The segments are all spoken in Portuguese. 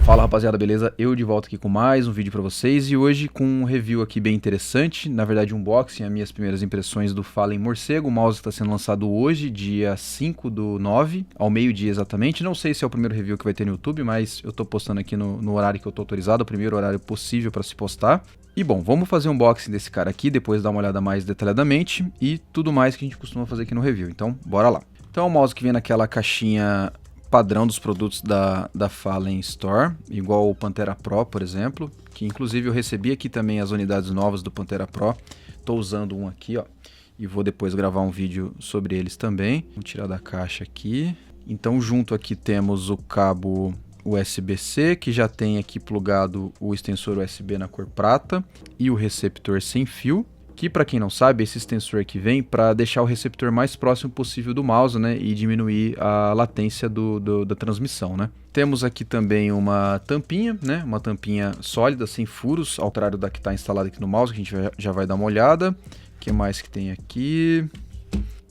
Fala rapaziada, beleza? Eu de volta aqui com mais um vídeo pra vocês e hoje com um review aqui bem interessante, na verdade um unboxing, as minhas primeiras impressões do Fallen Morcego, o mouse que está sendo lançado hoje, dia 5/9, ao meio-dia exatamente. Não sei se é o primeiro review que vai ter no YouTube, mas eu tô postando aqui no horário que eu tô autorizado, o primeiro horário possível para se postar. E bom, vamos fazer um unboxing desse cara aqui, depois dar uma olhada mais detalhadamente e tudo mais que a gente costuma fazer aqui no review, então bora lá. Então é um mouse que vem naquela caixinha padrão dos produtos da Fallen Store, igual o Pantera Pro, por exemplo, que inclusive eu recebi aqui também as unidades novas do Pantera Pro. Tô usando um aqui, ó, e vou depois gravar um vídeo sobre eles também. Vou tirar da caixa aqui. Então junto aqui temos o cabo USB-C, que já tem aqui plugado o extensor USB na cor prata e o receptor sem fio, que para quem não sabe, esse extensor aqui vem para deixar o receptor mais próximo possível do mouse, né, e diminuir a latência da transmissão, né. Temos aqui também uma tampinha, né, uma tampinha sólida, sem furos, ao contrário da que está instalada aqui no mouse, que a gente já vai dar uma olhada. O que mais que tem aqui?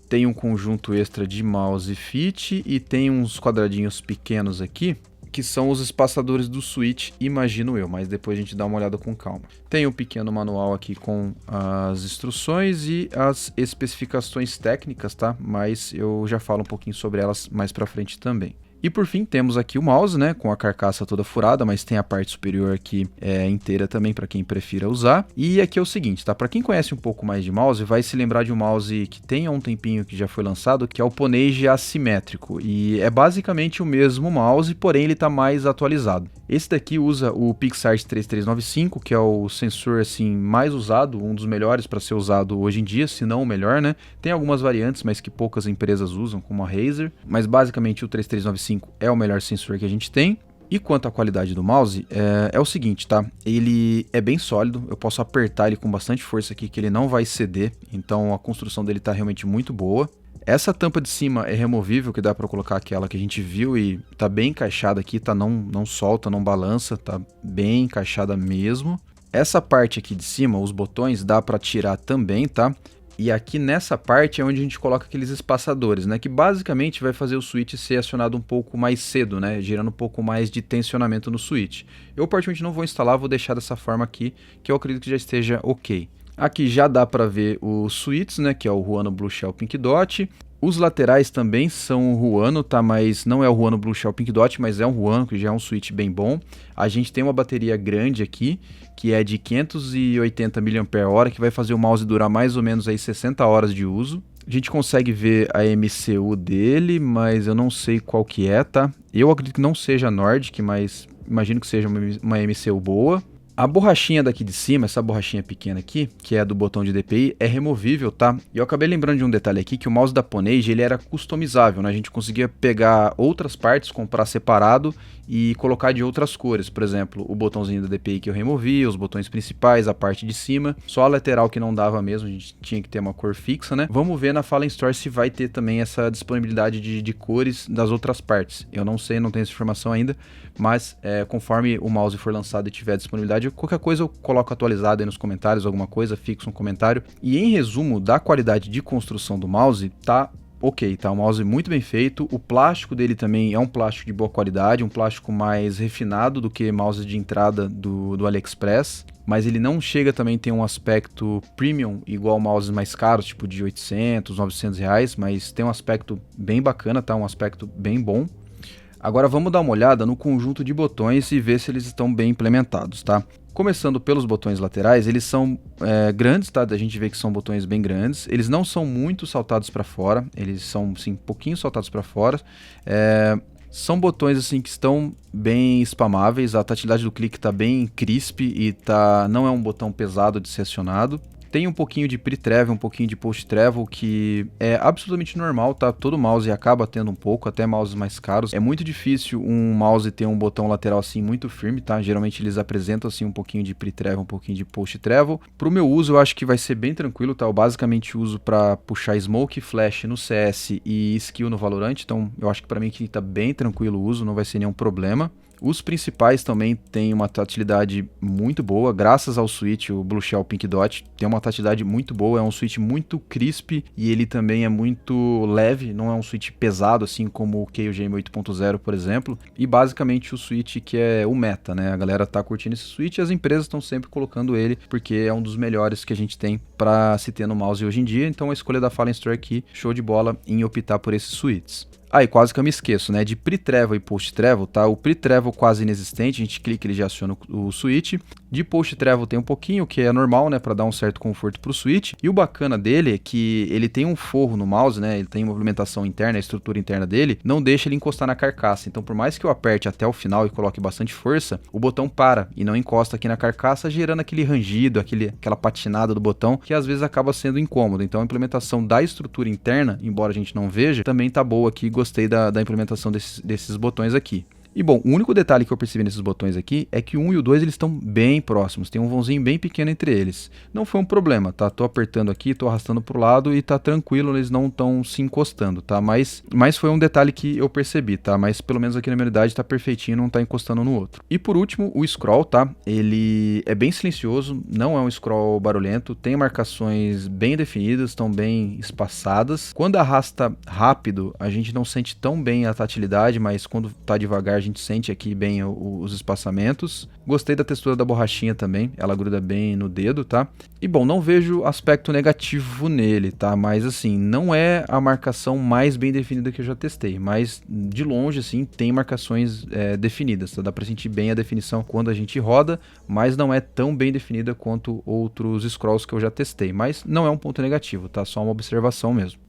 Tem um conjunto extra de mouse fit e tem uns quadradinhos pequenos aqui, que são os espaçadores do switch, imagino eu, mas depois a gente dá uma olhada com calma. Tem um pequeno manual aqui com as instruções e as especificações técnicas, tá? Mas eu já falo um pouquinho sobre elas mais pra frente também. E por fim temos aqui o mouse, né, com a carcaça toda furada, mas tem a parte superior aqui inteira também para quem prefira usar. E aqui é o seguinte, tá? Para quem conhece um pouco mais de mouse, vai se lembrar de um mouse que tem há um tempinho que já foi lançado, que é o Ponage assimétrico. E é basicamente o mesmo mouse, porém ele está mais atualizado. Esse daqui usa o PixArt 3395, que é o sensor assim mais usado, um dos melhores para ser usado hoje em dia, se não o melhor, né? Tem algumas variantes, mas que poucas empresas usam, como a Razer, mas basicamente o 3395 é o melhor sensor que a gente tem. E quanto à qualidade do mouse, é o seguinte, tá? Ele é bem sólido, eu posso apertar ele com bastante força aqui que ele não vai ceder, então a construção dele tá realmente muito boa. Essa tampa de cima é removível, que dá para colocar aquela que a gente viu e tá bem encaixada aqui, tá? Não solta, não balança, tá bem encaixada mesmo. Essa parte aqui de cima, os botões, dá para tirar também, tá? E aqui nessa parte é onde a gente coloca aqueles espaçadores, né? Que basicamente vai fazer o switch ser acionado um pouco mais cedo, né? Gerando um pouco mais de tensionamento no switch. Eu particularmente não vou instalar, vou deixar dessa forma aqui, que eu acredito que já esteja ok. Aqui já dá para ver os switches, né, que é o Ruano Blue Shell Pink Dot. Os laterais também são o Ruano, tá? Mas não é o Ruano Blue Shell Pink Dot, mas é um Ruano, que já é um switch bem bom. A gente tem uma bateria grande aqui, que é de 580 mAh, que vai fazer o mouse durar mais ou menos aí 60 horas de uso. A gente consegue ver a MCU dele, mas eu não sei qual que é, tá? Eu acredito que não seja Nordic, mas imagino que seja uma MCU boa. A borrachinha daqui de cima, essa borrachinha pequena aqui, que é do botão de DPI, é removível, tá? E eu acabei lembrando de um detalhe aqui, que o mouse da Ponage, ele era customizável, né? A gente conseguia pegar outras partes, comprar separado e colocar de outras cores. Por exemplo, o botãozinho da DPI que eu removi, os botões principais, a parte de cima. Só a lateral que não dava mesmo, a gente tinha que ter uma cor fixa, né? Vamos ver na Fallen Store se vai ter também essa disponibilidade de cores das outras partes. Eu não sei, não tenho essa informação ainda, mas conforme o mouse for lançado e tiver disponibilidade, qualquer coisa eu coloco atualizado aí nos comentários, alguma coisa, fixo um comentário. E em resumo, da qualidade de construção do mouse, tá ok, tá? Um mouse muito bem feito. O plástico dele também é um plástico de boa qualidade, um plástico mais refinado do que mouse de entrada do AliExpress. Mas ele não chega também a ter um aspecto premium, igual mouses mais caros, tipo de 800, 900 reais, mas tem um aspecto bem bacana, tá? Um aspecto bem bom. Agora vamos dar uma olhada no conjunto de botões e ver se eles estão bem implementados, tá? Começando pelos botões laterais, eles são grandes, tá? A gente vê que são botões bem grandes. Eles não são muito saltados para fora, eles são, sim, um pouquinho saltados para fora. São botões assim que estão bem spamáveis, a tatilidade do clique está bem crisp e não é um botão pesado de ser acionado. Tem um pouquinho de pre-travel, um pouquinho de post-travel, que é absolutamente normal, tá? Todo mouse acaba tendo um pouco, até mouses mais caros. É muito difícil um mouse ter um botão lateral assim muito firme, tá? Geralmente eles apresentam assim um pouquinho de pre-travel, um pouquinho de post-travel. Pro meu uso, eu acho que vai ser bem tranquilo, tá? Eu basicamente uso para puxar smoke, flash no CS e skill no Valorant, então eu acho que para mim aqui tá bem tranquilo o uso, não vai ser nenhum problema. Os principais também têm uma tatilidade muito boa, graças ao switch, o Blue Shell Pink Dot, tem uma tatilidade muito boa, é um switch muito crisp e ele também é muito leve, não é um switch pesado assim como o KUGM 8.0, por exemplo, e basicamente o switch que é o meta, né? A galera tá curtindo esse switch e as empresas estão sempre colocando ele, porque é um dos melhores que a gente tem para se ter no mouse hoje em dia, então a escolha da Fallen Store aqui, show de bola em optar por esses switches. Aí, quase que eu me esqueço, né? De pre-travel e post-travel, tá? O pre-travel quase inexistente, a gente clica e ele já aciona o switch. De post-travel tem um pouquinho, que é normal, né? Para dar um certo conforto pro switch. E o bacana dele é que ele tem um forro no mouse, né? Ele tem uma movimentação interna, a estrutura interna dele não deixa ele encostar na carcaça. Então, por mais que eu aperte até o final e coloque bastante força, o botão para e não encosta aqui na carcaça, gerando aquele rangido, aquela patinada do botão, que às vezes acaba sendo incômodo. Então, a implementação da estrutura interna, embora a gente não veja, também tá boa aqui. Gostei da implementação desses botões aqui. E bom, o único detalhe que eu percebi nesses botões aqui é que o 1 e o 2 eles estão bem próximos, tem um vãozinho bem pequeno entre eles. Não foi um problema, tá? Tô apertando aqui, tô arrastando pro lado e tá tranquilo, eles não estão se encostando, tá? Mas foi um detalhe que eu percebi, tá? Mas pelo menos aqui na minha unidade tá perfeitinho, não tá encostando no outro. E por último, o scroll, tá? Ele é bem silencioso, não é um scroll barulhento, tem marcações bem definidas, estão bem espaçadas. Quando arrasta rápido, a gente não sente tão bem a tatilidade, mas quando tá devagar, a gente sente aqui bem os espaçamentos. Gostei da textura da borrachinha também, ela gruda bem no dedo, tá? E bom, não vejo aspecto negativo nele, tá? Mas assim, não é a marcação mais bem definida que eu já testei, mas de longe assim, tem marcações definidas, tá? Dá pra sentir bem a definição quando a gente roda, mas não é tão bem definida quanto outros scrolls que eu já testei, mas não é um ponto negativo, tá? Só uma observação mesmo.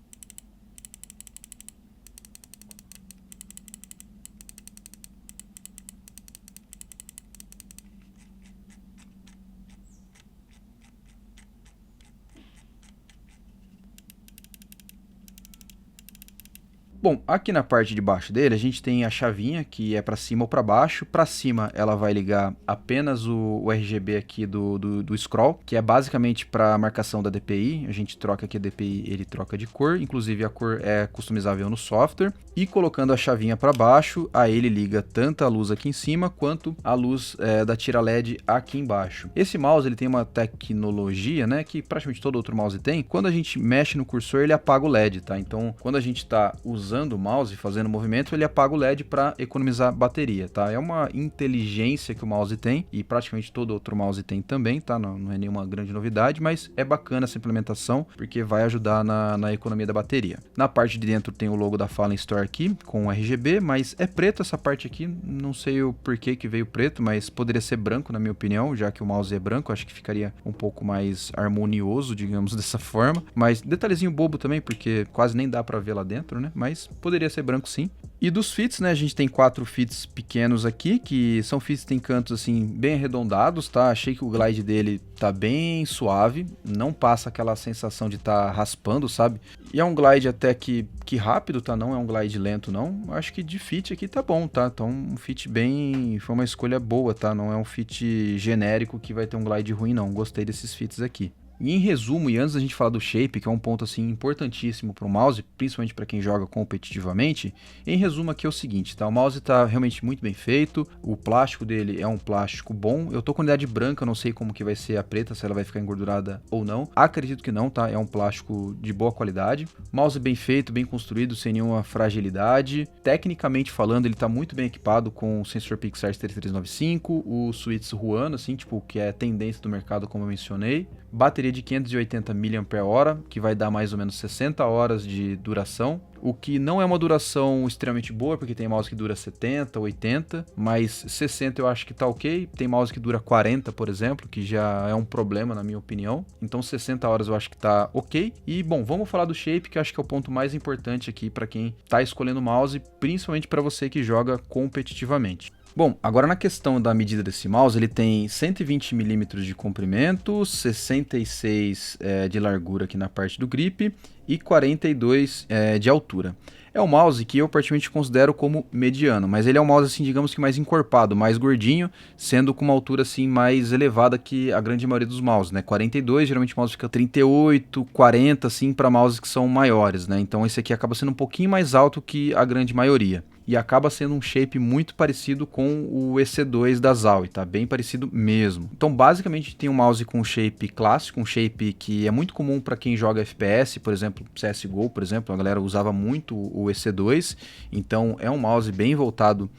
Bom, aqui na parte de baixo dele a gente tem a chavinha que é para cima ou para baixo. Para cima ela vai ligar apenas o RGB aqui do scroll, que é basicamente para marcação da DPI. A gente troca aqui a DPI, ele troca de cor, inclusive a cor é customizável no software. E colocando a chavinha para baixo, aí ele liga tanto a luz aqui em cima quanto a luz da tira LED aqui embaixo. Esse mouse ele tem uma tecnologia, né, que praticamente todo outro mouse tem. Quando a gente mexe no cursor ele apaga o LED, tá? Então quando a gente está usando o mouse, fazendo movimento, ele apaga o LED para economizar bateria, tá? É uma inteligência que o mouse tem e praticamente todo outro mouse tem também, tá? Não é nenhuma grande novidade, mas é bacana essa implementação porque vai ajudar na economia da bateria. Na parte de dentro tem o logo da Fallen Store aqui com RGB, mas é preto essa parte aqui, não sei o porquê que veio preto, mas poderia ser branco na minha opinião, já que o mouse é branco, acho que ficaria um pouco mais harmonioso, digamos dessa forma, mas detalhezinho bobo também, porque quase nem dá para ver lá dentro, né? Mas poderia ser branco sim. E dos fits, né, a gente tem 4 fits pequenos aqui, que são fits que tem cantos assim bem arredondados, tá? Achei que o glide dele tá bem suave, não passa aquela sensação de tá raspando, sabe? E é um glide até que rápido, tá? Não é um glide lento, não. Acho que de fit aqui tá bom, tá? Então um fit bem... foi uma escolha boa, tá? Não é um fit genérico que vai ter um glide ruim, não. Gostei desses fits aqui. E em resumo, e antes da gente falar do shape, que é um ponto assim importantíssimo para o mouse, principalmente para quem joga competitivamente, em resumo aqui é o seguinte, tá? O mouse está realmente muito bem feito, o plástico dele é um plástico bom, eu tô com unidade branca, não sei como que vai ser a preta, se ela vai ficar engordurada ou não, acredito que não, tá? É um plástico de boa qualidade, mouse bem feito, bem construído, sem nenhuma fragilidade, tecnicamente falando, ele está muito bem equipado com o sensor Pixar 3395, o switch Ruano, assim, tipo, que é tendência do mercado, como eu mencionei, bateria de 580 mAh, que vai dar mais ou menos 60 horas de duração, o que não é uma duração extremamente boa, porque tem mouse que dura 70, 80, mas 60 eu acho que tá ok, tem mouse que dura 40, por exemplo, que já é um problema na minha opinião, então 60 horas eu acho que tá ok. E bom, vamos falar do shape, que eu acho que é o ponto mais importante aqui para quem tá escolhendo mouse, principalmente para você que joga competitivamente. Bom, agora na questão da medida desse mouse, ele tem 120 mm de comprimento, 66 de largura aqui na parte do grip e 42 de altura. É um mouse que eu particularmente considero como mediano, mas ele é um mouse assim, digamos que mais encorpado, mais gordinho, sendo com uma altura assim mais elevada que a grande maioria dos mouses, né? 42, geralmente o mouse fica 38, 40 assim para mouses que são maiores, né? Então esse aqui acaba sendo um pouquinho mais alto que a grande maioria. e acaba sendo um shape muito parecido com o EC2 da Zowie, tá? Bem parecido mesmo. Então, basicamente, tem um mouse com shape clássico, um shape que é muito comum para quem joga FPS, por exemplo, CSGO, por exemplo, a galera usava muito o EC2, então é um mouse bem voltado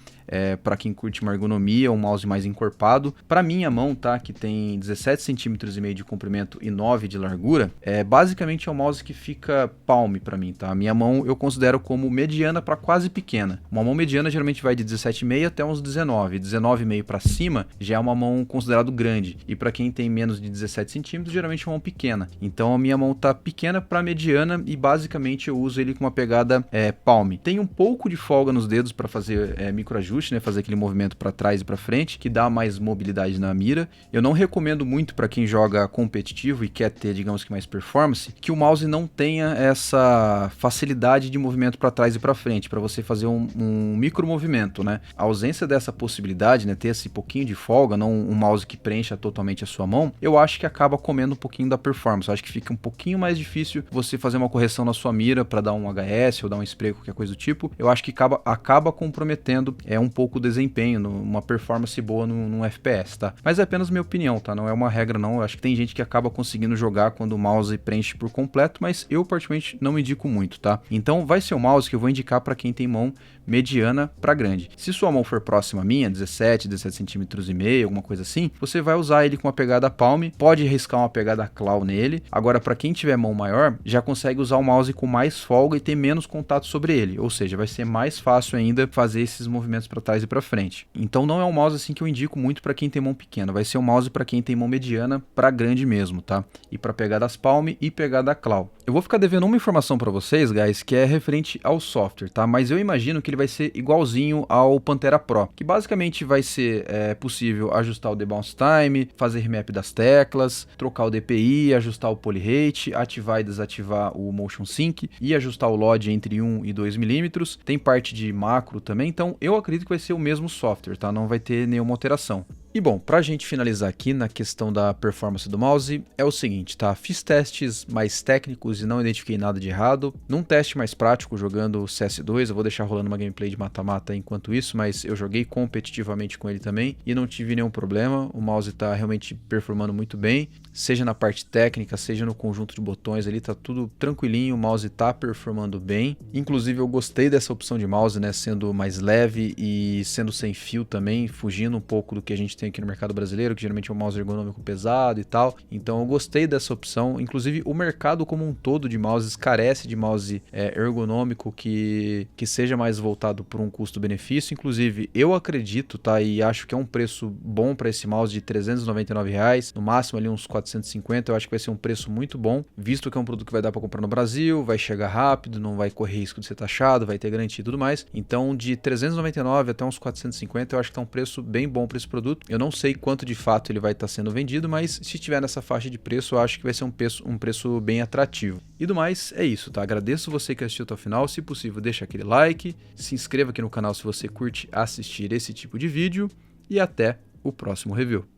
para quem curte uma ergonomia, um mouse mais encorpado. Para minha mão, tá, que tem 17,5 centímetros de comprimento e 9 de largura, basicamente é um mouse que fica palme para mim, tá? A minha mão eu considero como mediana para quase pequena. Uma mão mediana geralmente vai de 17,5 até uns 19. 19,5 para cima já é uma mão considerado grande. E para quem tem menos de 17 centímetros, geralmente é uma mão pequena. Então a minha mão tá pequena para mediana e basicamente eu uso ele com uma pegada palme. Tem um pouco de folga nos dedos para fazer microajuste, né, fazer aquele movimento para trás e para frente, que dá mais mobilidade na mira. Eu não recomendo muito para quem joga competitivo e quer ter, digamos que mais performance, que o mouse não tenha essa facilidade de movimento para trás e para frente, para você fazer um micro movimento, né? A ausência dessa possibilidade, né, ter esse pouquinho de folga, não um mouse que preencha totalmente a sua mão, eu acho que acaba comendo um pouquinho da performance. Eu acho que fica um pouquinho mais difícil você fazer uma correção na sua mira para dar um HS ou dar um spray, qualquer coisa do tipo. Eu acho que acaba comprometendo um pouco o desempenho, uma performance boa num FPS, tá? Mas é apenas minha opinião, tá? Não é uma regra, não. Eu acho que tem gente que acaba conseguindo jogar quando o mouse preenche por completo, mas eu particularmente não indico muito, tá? Então vai ser o mouse que eu vou indicar para quem tem mão mediana para grande. Se sua mão for próxima à minha, 17 centímetros e meio, alguma coisa assim, você vai usar ele com uma pegada palm, pode arriscar uma pegada claw nele. Agora, para quem tiver mão maior, já consegue usar o mouse com mais folga e ter menos contato sobre ele, ou seja, vai ser mais fácil ainda fazer esses movimentos para trás e para frente. Então não é um mouse assim que eu indico muito para quem tem mão pequena, vai ser um mouse para quem tem mão mediana para grande mesmo, tá? E para pegadas palm e pegada claw. Eu vou ficar devendo uma informação para vocês, guys, que é referente ao software, tá? Mas eu imagino que ele vai ser igualzinho ao Pantera Pro, que basicamente vai ser possível ajustar o debounce time, fazer remap das teclas, trocar o DPI, ajustar o poly rate, ativar e desativar o motion sync e ajustar o LOD entre 1 e 2 milímetros. Tem parte de macro também, então eu acredito que vai ser o mesmo software, tá? Não vai ter nenhuma alteração. E bom, pra gente finalizar aqui na questão da performance do mouse, é o seguinte, tá? Fiz testes mais técnicos e não identifiquei nada de errado. Num teste mais prático, jogando CS2, eu vou deixar rolando uma gameplay de mata-mata enquanto isso, mas eu joguei competitivamente com ele também e não tive nenhum problema. O mouse tá realmente performando muito bem, seja na parte técnica, seja no conjunto de botões ali, tá tudo tranquilinho, o mouse tá performando bem. Inclusive eu gostei dessa opção de mouse, né? Sendo mais leve e sendo sem fio também, fugindo um pouco do que a gente tem aqui no mercado brasileiro, que geralmente é um mouse ergonômico pesado e tal. Então eu gostei dessa opção. Inclusive o mercado como um todo de mouses carece de mouse ergonômico que seja mais voltado por um custo-benefício. Inclusive eu acredito, tá, e acho que é um preço bom para esse mouse de R$399, no máximo ali uns 450. Eu acho que vai ser um preço muito bom, visto que é um produto que vai dar para comprar no Brasil, vai chegar rápido, não vai correr risco de ser taxado, vai ter garantia e tudo mais. Então de 399 até uns 450 eu acho que tá um preço bem bom para esse produto. Eu não sei quanto de fato ele vai estar sendo vendido, mas se estiver nessa faixa de preço, eu acho que vai ser um preço bem atrativo. E do mais, é isso, tá? Agradeço você que assistiu até o final. Se possível, deixa aquele like, se inscreva aqui no canal se você curte assistir esse tipo de vídeo e até o próximo review.